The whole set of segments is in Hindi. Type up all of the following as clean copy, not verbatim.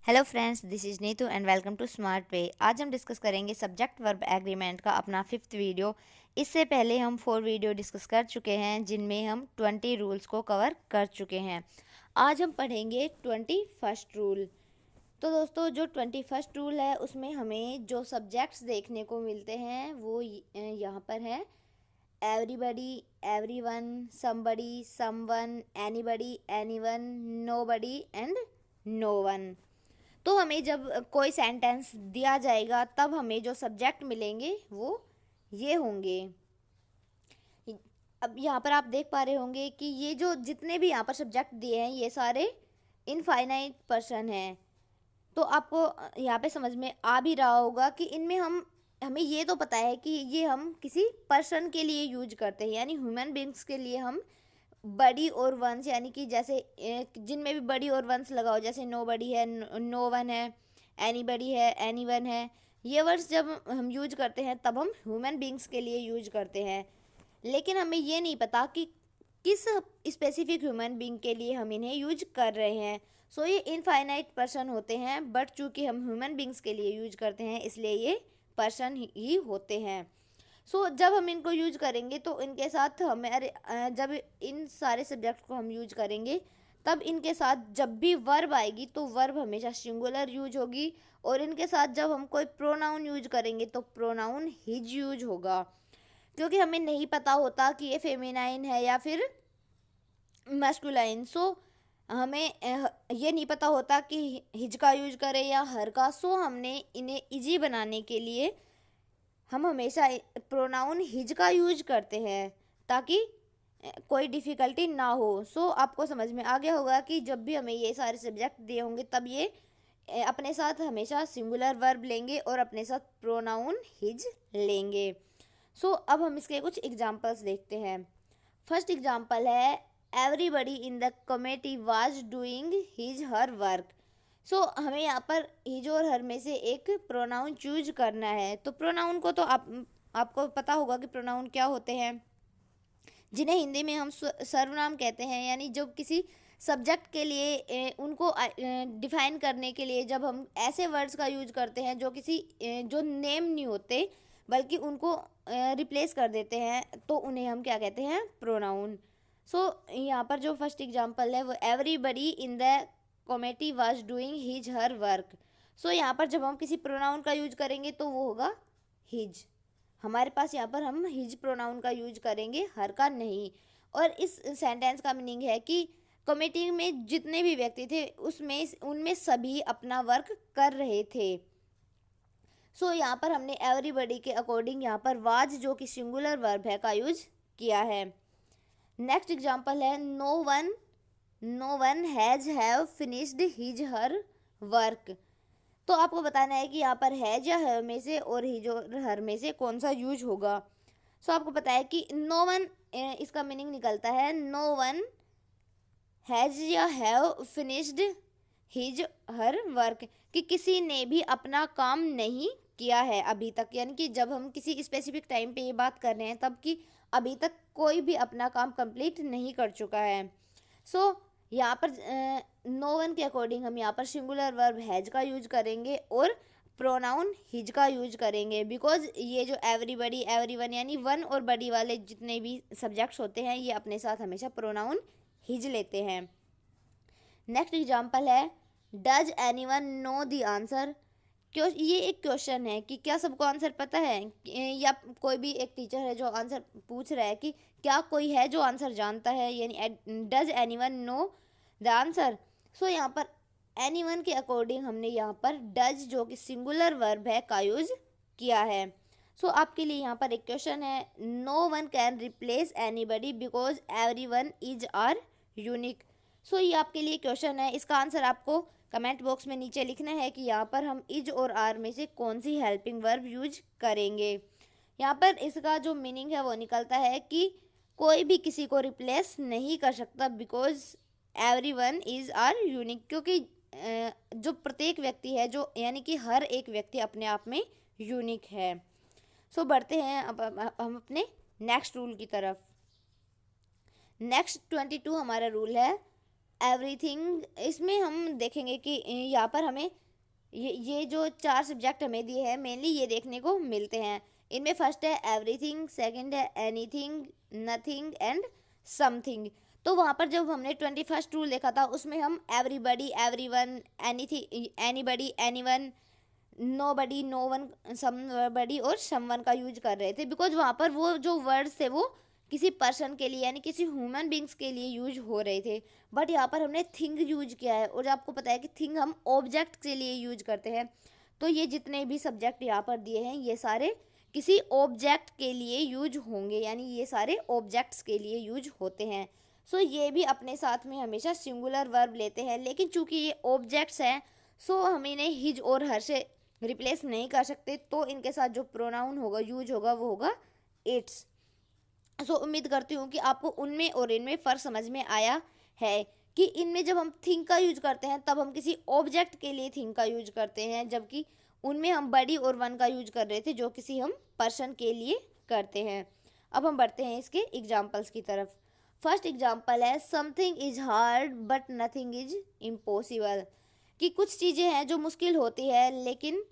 Hello friends, this is Neetu and welcome to Smart Way. आज हम डिस्कस करेंगे सब्जेक्ट वर्ब एग्रीमेंट का अपना 5th वीडियो। इससे पहले हम 4 वीडियो डिस्कस कर चुके हैं जिनमें हम 20 रूल्स को कवर कर चुके हैं। आज हम पढ़ेंगे 21st रूल। तो दोस्तों, जो 21st रूल है उसमें हमें जो सब्जेक्ट्स देखने को मिलते हैं वो यहाँ पर है: everybody, everyone, somebody, someone, anybody, anyone, nobody and no one. तो हमें जब कोई सेंटेंस दिया जाएगा तब हमें जो सब्जेक्ट मिलेंगे वो ये होंगे। अब यहाँ पर आप देख पा रहे होंगे कि ये जो जितने भी यहाँ पर सब्जेक्ट दिए हैं ये सारे इनफाइनाइट पर्सन हैं। तो आपको यहाँ पे समझ में आ भी रहा होगा कि इनमें हमें ये तो पता है कि ये हम किसी पर्सन के लिए यूज करते हैं, यानी ह्यूमन बींग्स के लिए हम बड़ी और वंस, यानी कि जैसे जिनमें भी बड़ी और वंस लगाओ, जैसे नो बडी है, नो वन है, एनी बडी है, एनी वन है। ये वर्ड्स जब हम यूज करते हैं तब हम ह्यूमन बींग्स के लिए यूज करते हैं, लेकिन हमें ये नहीं पता कि किस स्पेसिफिक ह्यूमन बींग के लिए हम इन्हें यूज कर रहे हैं। सो ये इनफाइनाइट पर्सन होते हैं, बट चूंकि हम ह्यूमन बींग्स के लिए यूज करते हैं इसलिए ये पर्सन ही होते हैं। जब हम इनको यूज करेंगे तो इनके साथ हमारे जब इन सारे सब्जेक्ट को हम यूज करेंगे तब इनके साथ जब भी वर्ब आएगी तो वर्ब हमेशा सिंगुलर यूज होगी, और इनके साथ जब हम कोई प्रोनाउन यूज करेंगे तो प्रोनाउन हिज यूज होगा, क्योंकि हमें नहीं पता होता कि ये फेमिनाइन है या फिर मैस्कुलाइन। हमें ये नहीं पता होता कि हिज का यूज करें या हर का। हमने इन्हें इजी बनाने के लिए हम हमेशा प्रोनाउन हिज का यूज करते हैं ताकि कोई डिफ़िकल्टी ना हो। आपको समझ में आ गया होगा कि जब भी हमें ये सारे सब्जेक्ट दिए होंगे तब ये अपने साथ हमेशा सिंगुलर वर्ब लेंगे और अपने साथ प्रोनाउन हिज लेंगे। अब हम इसके कुछ एग्जांपल्स देखते हैं। फर्स्ट एग्जांपल है: everybody in the committee was doing his her work. हमें यहाँ पर हिज और हर में से एक प्रोनाउन चूज करना है। तो प्रोनाउन को तो आपको पता होगा कि प्रोनाउन क्या होते हैं, जिन्हें हिंदी में हम सर्वनाम कहते हैं, यानी जब किसी सब्जेक्ट के लिए उनको डिफाइन करने के लिए जब हम ऐसे वर्ड्स का यूज करते हैं जो किसी जो नेम नहीं होते बल्कि उनको रिप्लेस कर देते हैं, तो उन्हें हम क्या कहते हैं? प्रोनाउन। यहाँ पर जो फर्स्ट एग्जांपल है वो everybody in the committee was doing his her work. यहाँ पर जब हम किसी प्रोनाउन का यूज करेंगे तो वो होगा हिज। हमारे पास यहाँ पर हम हिज प्रोनाउन का यूज करेंगे, हर का नहीं। और इस सेंटेंस का मीनिंग है कि कमेटी में जितने भी व्यक्ति थे उसमें उनमें सभी अपना वर्क कर रहे थे। यहाँ पर हमने एवरीबडी के अकॉर्डिंग यहाँ पर वाज, जो कि सिंगुलर वर्ब है, का यूज किया है। नेक्स्ट एग्जांपल है: no one has have finished his her work. तो आपको बताना है कि यहाँ पर हैज या हर में से और हिज और हर में से कौन सा यूज होगा। आपको पता है कि नो वन, इसका मीनिंग निकलता है नो वन हैज या have finished his her work, कि किसी ने भी अपना काम नहीं किया है अभी तक, यानी कि जब हम किसी स्पेसिफिक टाइम पे ये बात कर रहे हैं तब कि अभी तक कोई भी अपना काम कंप्लीट नहीं कर चुका है। यहाँ पर नो वन के अकॉर्डिंग हम यहाँ पर सिंगुलर वर्ब हैज का यूज करेंगे और प्रोनाउन हिज का यूज करेंगे, बिकॉज ये जो एवरीबडी, एवरीवन यानी वन और बडी वाले जितने भी सब्जेक्ट्स होते हैं ये अपने साथ हमेशा प्रोनाउन हिज लेते हैं। नेक्स्ट एग्जांपल है: does anyone know the answer. ये एक क्वेश्चन है कि क्या सबको आंसर पता है, या कोई भी एक टीचर है जो आंसर पूछ रहा है कि क्या कोई है जो आंसर जानता है, यानी does anyone know the answer. यहाँ पर एनीवन के अकॉर्डिंग हमने यहाँ पर डज, जो कि सिंगुलर वर्ब है, का यूज किया है। आपके लिए यहाँ पर एक क्वेश्चन है: no one can replace anybody because everyone is are unique. ये आपके लिए क्वेश्चन है, इसका आंसर आपको कमेंट बॉक्स में नीचे लिखना है कि यहाँ पर हम इज और आर में से कौन सी हेल्पिंग वर्ब यूज करेंगे। यहाँ पर इसका जो मीनिंग है वो निकलता है कि कोई भी किसी को रिप्लेस नहीं कर सकता, because everyone is are unique, क्योंकि जो प्रत्येक व्यक्ति है, जो यानी कि हर एक व्यक्ति अपने आप में यूनिक है। बढ़ते हैं अब हम अपने नेक्स्ट रूल की तरफ। नेक्स्ट 22 हमारा रूल है: एवरीथिंग, इसमें हम देखेंगे कि यहाँ पर हमें ये जो 4 सब्जेक्ट हमें दिए हैं मेनली ये देखने को मिलते हैं। इनमें फर्स्ट है एवरीथिंग, सेकंड है एनीथिंग, नथिंग एंड समथिंग। तो वहाँ पर जब हमने 21st रूल देखा था उसमें हम everybody, everyone, anything, anybody, anyone, nobody, no one, somebody और समवन का यूज कर रहे थे, बिकॉज वहाँ पर वो जो वर्ड्स थे वो किसी पर्सन के लिए यानी किसी ह्यूमन बींग्स के लिए यूज हो रहे थे। बट यहाँ पर हमने थिंग यूज किया है, और आपको पता है कि थिंग हम ऑब्जेक्ट के लिए यूज करते हैं। तो ये जितने भी सब्जेक्ट यहाँ पर दिए हैं ये सारे किसी ऑब्जेक्ट के लिए यूज होंगे, यानी ये सारे ऑब्जेक्ट्स के लिए यूज होते हैं। सो ये भी अपने साथ में हमेशा सिंगुलर वर्ब लेते हैं, लेकिन चूंकि ये ऑब्जेक्ट्स हैं सो हम इन्हें हिज और हर से रिप्लेस नहीं कर सकते, तो इनके साथ जो प्रोनाउन होगा यूज होगा वो होगा इट्स। सो उम्मीद करती हूँ कि आपको उनमें और इनमें फ़र्क समझ में आया है कि इनमें जब हम थिंक का यूज करते हैं तब हम किसी ऑब्जेक्ट के लिए थिंक का यूज करते हैं, जबकि उनमें हम बडी और वन का यूज कर रहे थे जो किसी हम पर्सन के लिए करते हैं। अब हम बढ़ते हैं इसके एग्जाम्पल्स की तरफ। फर्स्ट एग्जाम्पल है something is hard but nothing is impossible, कि कुछ चीज़ें हैं जो मुश्किल होती है लेकिन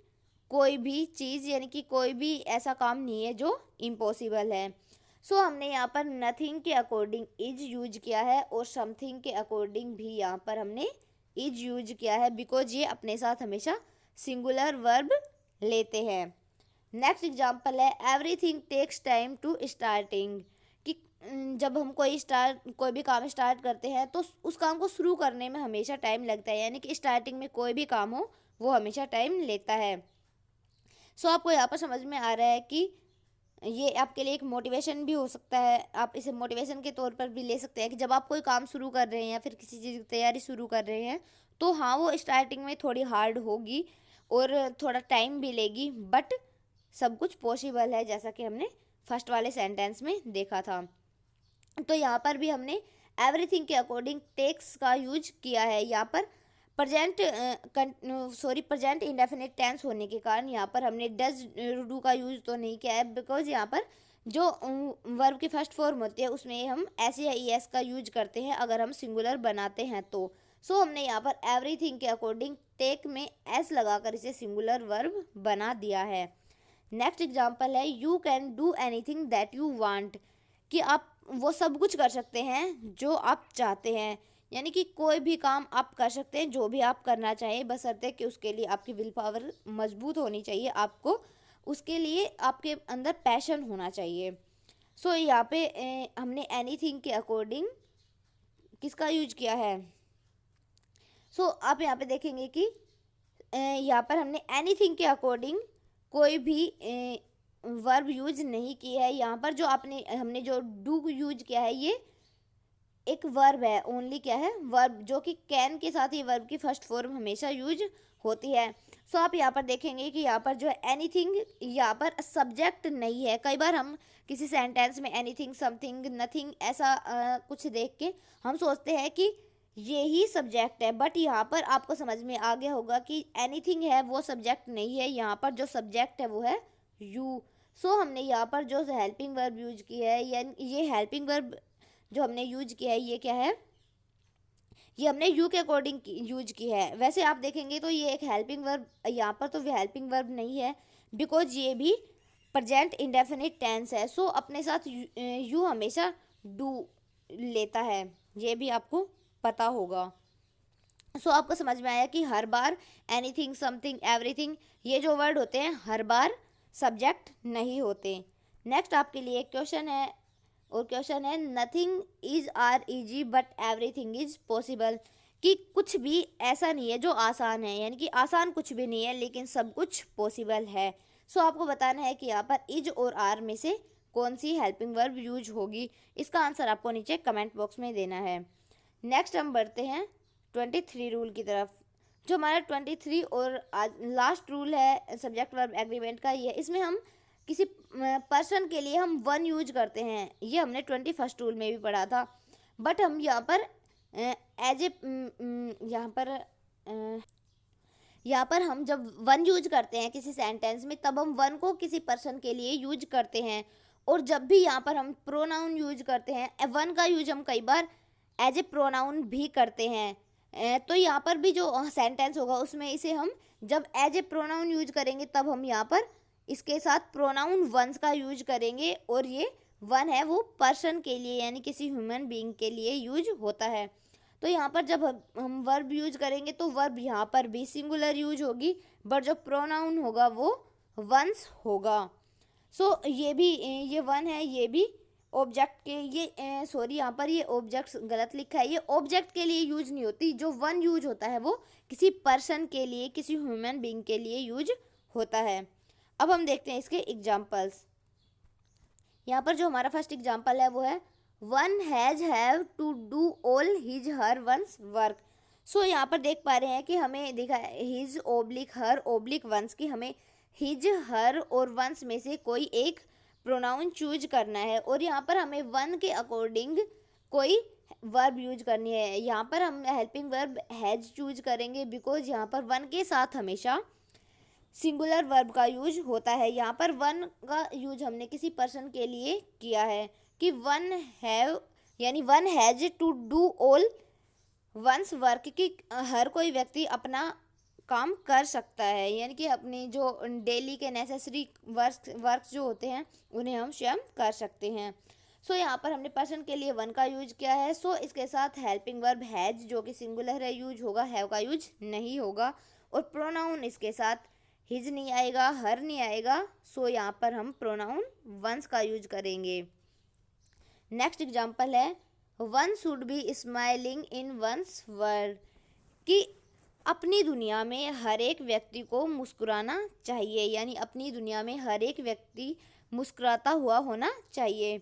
कोई भी चीज़ यानी कि कोई भी ऐसा काम नहीं है जो इम्पॉसिबल है। सो हमने यहाँ पर नथिंग के अकॉर्डिंग इज यूज किया है और समथिंग के अकॉर्डिंग भी यहाँ पर हमने इज यूज किया है, बिकॉज ये अपने साथ हमेशा सिंगुलर वर्ब लेते हैं। नेक्स्ट एग्जाम्पल है everything takes time to starting, कि जब हम कोई भी काम स्टार्ट करते हैं तो उस काम को शुरू करने में हमेशा टाइम लगता है, यानी कि स्टार्टिंग में कोई भी काम हो वो हमेशा टाइम लेता है। सो आपको यहाँ पर समझ में आ रहा है कि ये आपके लिए एक मोटिवेशन भी हो सकता है, आप इसे मोटिवेशन के तौर पर भी ले सकते हैं कि जब आप कोई काम शुरू कर रहे हैं या फिर किसी चीज़ की तैयारी शुरू कर रहे हैं तो हाँ वो स्टार्टिंग में थोड़ी हार्ड होगी और थोड़ा टाइम भी लेगी, बट सब कुछ पॉसिबल है, जैसा कि हमने फर्स्ट वाले सेंटेंस में देखा था। तो यहाँ पर भी हमने एवरीथिंग के अकॉर्डिंग टेक्स का यूज किया है। यहाँ पर प्रेजेंट इंडेफिनिट टेंस होने के कारण यहाँ पर हमने डज डू का यूज तो नहीं किया है, बिकॉज यहाँ पर जो वर्ब की फर्स्ट फॉर्म होती है उसमें हम एस या ई एस का यूज करते हैं अगर हम सिंगुलर बनाते हैं तो। सो हमने यहाँ पर एवरीथिंग के अकॉर्डिंग टेक में एस लगाकर इसे सिंगुलर वर्ब बना दिया है। नेक्स्ट एग्जाम्पल है you can do anything that you want, कि आप वो सब कुछ कर सकते हैं जो आप चाहते हैं, यानी कि कोई भी काम आप कर सकते हैं जो भी आप करना चाहें, बशर्ते कि उसके लिए आपकी विल पावर मजबूत होनी चाहिए, आपको उसके लिए आपके अंदर पैशन होना चाहिए। सो यहाँ पे हमने एनीथिंग के अकॉर्डिंग किसका यूज किया है। सो आप यहाँ पे देखेंगे कि यहाँ पर हमने एनीथिंग के अकॉर्डिंग कोई भी वर्ब यूज नहीं की है। यहाँ पर जो हमने जो डू यूज किया है ये एक वर्ब है, ओनली क्या है वर्ब, जो कि कैन के साथ ये वर्ब की फर्स्ट फॉर्म हमेशा यूज होती है। सो आप यहाँ पर देखेंगे कि यहाँ पर जो है एनीथिंग यहाँ पर सब्जेक्ट नहीं है। कई बार हम किसी सेंटेंस में एनीथिंग, समथिंग, नथिंग ऐसा कुछ देख के हम सोचते हैं कि ये ही सब्जेक्ट है, बट यहाँ पर आपको समझ में आ गया होगा कि एनीथिंग है वो सब्जेक्ट नहीं है, यहाँ पर जो सब्जेक्ट है वो है यू। सो हमने यहाँ पर जो हेल्पिंग वर्ब यूज की है, यानी ये हेल्पिंग वर्ब जो हमने यूज किया है ये क्या है, ये हमने यू के अकॉर्डिंग यूज की है। वैसे आप देखेंगे तो ये एक हेल्पिंग वर्ब, यहाँ पर तो हेल्पिंग वर्ब नहीं है, बिकॉज ये भी प्रेजेंट इंडेफिनिट टेंस है। सो अपने साथ यू हमेशा डू लेता है, ये भी आपको पता होगा। सो आपको समझ में आया कि हर बार एनीथिंग, समथिंग, एवरीथिंग ये जो वर्ड होते हैं हर बार सब्जेक्ट नहीं होते। नेक्स्ट आपके लिए एक क्वेश्चन है, और क्वेश्चन है nothing is are easy but everything is possible, कि कुछ भी ऐसा नहीं है जो आसान है, यानी कि आसान कुछ भी नहीं है लेकिन सब कुछ पॉसिबल है। सो आपको बताना है कि यहाँ पर इज और आर में से कौन सी हेल्पिंग वर्ब यूज होगी। इसका आंसर आपको नीचे कमेंट बॉक्स में देना है। नेक्स्ट हम बढ़ते हैं 23 रूल की तरफ। जो हमारा 23 और लास्ट रूल है सब्जेक्ट वर्ब एग्रीमेंट का, ये इसमें हम किसी पर्सन के लिए हम वन यूज करते हैं, ये हमने 21st रूल में भी पढ़ा था। बट हम यहाँ पर यहाँ पर हम जब वन यूज करते हैं किसी सेंटेंस में तब हम वन को किसी पर्सन के लिए यूज करते हैं, और जब भी यहाँ पर हम प्रोनाउन यूज करते हैं वन का यूज हम कई बार एज ए प्रोनाउन भी करते हैं। तो यहाँ पर भी जो सेंटेंस होगा उसमें इसे हम जब एज ए प्रोनाउन यूज करेंगे तब हम यहाँ पर इसके साथ प्रोनाउन वंस का यूज करेंगे, और ये वन है वो पर्सन के लिए यानी किसी ह्यूमन बीइंग के लिए यूज होता है। तो यहाँ पर जब हम वर्ब यूज करेंगे तो वर्ब यहाँ पर भी सिंगुलर यूज होगी, बट जो प्रोनाउन होगा वो वंस होगा। सो ये वन है, ये भी ऑब्जेक्ट के ये सॉरी यहाँ पर ये ऑब्जेक्ट गलत लिखा है, ये ऑब्जेक्ट के लिए यूज नहीं होती। जो वन यूज होता है वो किसी पर्सन के लिए, किसी ह्यूमन बीइंग के लिए यूज होता है। अब हम देखते हैं इसके एग्जाम्पल्स। यहाँ पर जो हमारा फर्स्ट एग्जाम्पल है वो है one has have to do all his her one's work. So यहाँ पर देख पा रहे हैं कि हमें दिखा है हिज ओब्लिक हर ओब्लिक वंस की हमें हिज हर और वंस में से कोई एक प्रोनाउन चूज करना है, और यहाँ पर हमें वन के अकॉर्डिंग कोई वर्ब यूज करनी है। यहाँ पर हम हेल्पिंग वर्ब हैज चूज करेंगे बिकॉज यहाँ पर वन के साथ हमेशा सिंगुलर वर्ब का यूज होता है। यहाँ पर वन का यूज हमने किसी पर्सन के लिए किया है कि वन हैव यानी one has to do all one's work, कि हर कोई व्यक्ति अपना काम कर सकता है, यानी कि अपनी जो डेली के नेसेसरी वर्क जो होते हैं उन्हें हम स्वयं कर सकते हैं। सो यहाँ पर हमने पर्सन के लिए वन का यूज किया है। सो इसके साथ हेल्पिंग वर्ब हैज जो कि सिंगुलर है यूज होगा, हैव का यूज नहीं होगा, और प्रोनाउन इसके साथ हिज नहीं आएगा, हर नहीं आएगा। सो यहाँ पर हम प्रोनाउन वंस का यूज करेंगे। नेक्स्ट एग्जाम्पल है one should be smiling in one's world, कि अपनी दुनिया में हर एक व्यक्ति को मुस्कुराना चाहिए, यानी अपनी दुनिया में हर एक व्यक्ति मुस्कुराता हुआ होना चाहिए।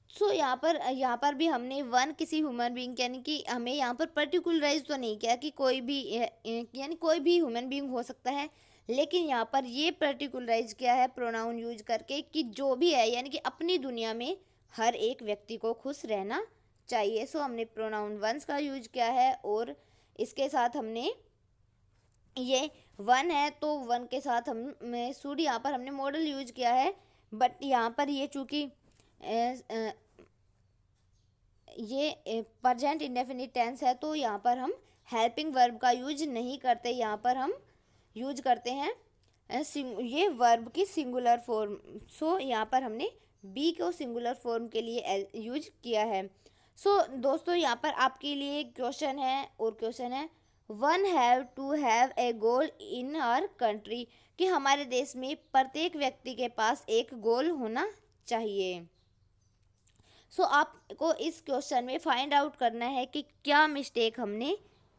सो यहाँ पर भी हमने वन किसी ह्यूमन बीइंग यानी कि हमें यहाँ पर पर्टिकुलराइज तो नहीं किया कि कोई भी यानी कोई भी ह्यूमन बीइंग हो सकता है, लेकिन यहाँ पर ये पर्टिकुलराइज किया है प्रोनाउन यूज करके कि जो भी है यानी कि अपनी दुनिया में हर एक व्यक्ति को खुश रहना चाहिए। सो हमने प्रोनाउन वंस का यूज किया है, और इसके साथ हमने ये वन है तो वन के साथ हम शुड यहाँ पर हमने मॉडल यूज किया है, बट यहाँ पर ये चूँकि ये प्रेजेंट इंडेफिनिट टेंस है तो यहाँ पर हम हेल्पिंग वर्ब का यूज नहीं करते, यहाँ पर हम यूज करते हैं ये वर्ब की सिंगुलर फॉर्म। सो यहाँ पर हमने बी को सिंगुलर फॉर्म के लिए यूज किया है। सो दोस्तों यहाँ पर आपके लिए क्वेश्चन है, और क्वेश्चन है one have to have a goal in our country, कि हमारे देश में प्रत्येक व्यक्ति के पास एक गोल होना चाहिए। सो आपको इस क्वेश्चन में फाइंड आउट करना है कि क्या मिस्टेक हमने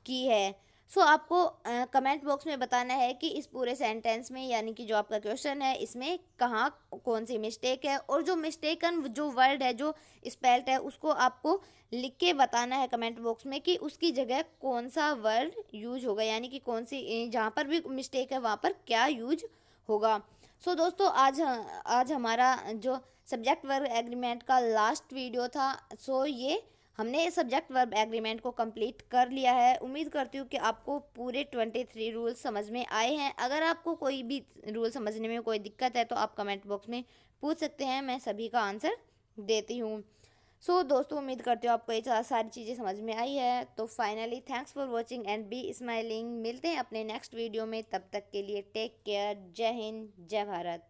की है। सो आपको कमेंट बॉक्स में बताना है कि इस पूरे सेंटेंस में यानी कि जो आपका क्वेश्चन है इसमें कहाँ कौन सी मिस्टेक है, और जो मिस्टेकन जो वर्ड है जो स्पेल्ड है उसको आपको लिख के बताना है कमेंट बॉक्स में कि उसकी जगह कौन सा वर्ड यूज होगा, यानी कि कौन सी जहाँ पर भी मिस्टेक है वहाँ पर क्या यूज होगा। सो दोस्तों आज हमारा जो सब्जेक्ट वर्ब एग्रीमेंट का लास्ट वीडियो था। सो ये हमने सब्जेक्ट वर्ब एग्रीमेंट को कंप्लीट कर लिया है। उम्मीद करती हूँ कि आपको पूरे 23 रूल्स समझ में आए हैं। अगर आपको कोई भी रूल समझने में कोई दिक्कत है तो आप कमेंट बॉक्स में पूछ सकते हैं, मैं सभी का आंसर देती हूँ। सो दोस्तों उम्मीद करती हूँ आपको ये सारी चीज़ें समझ में आई है। तो finally thanks for watching and B smiling. मिलते हैं अपने नेक्स्ट वीडियो में, तब तक के लिए टेक केयर। जय हिंद, जय भारत।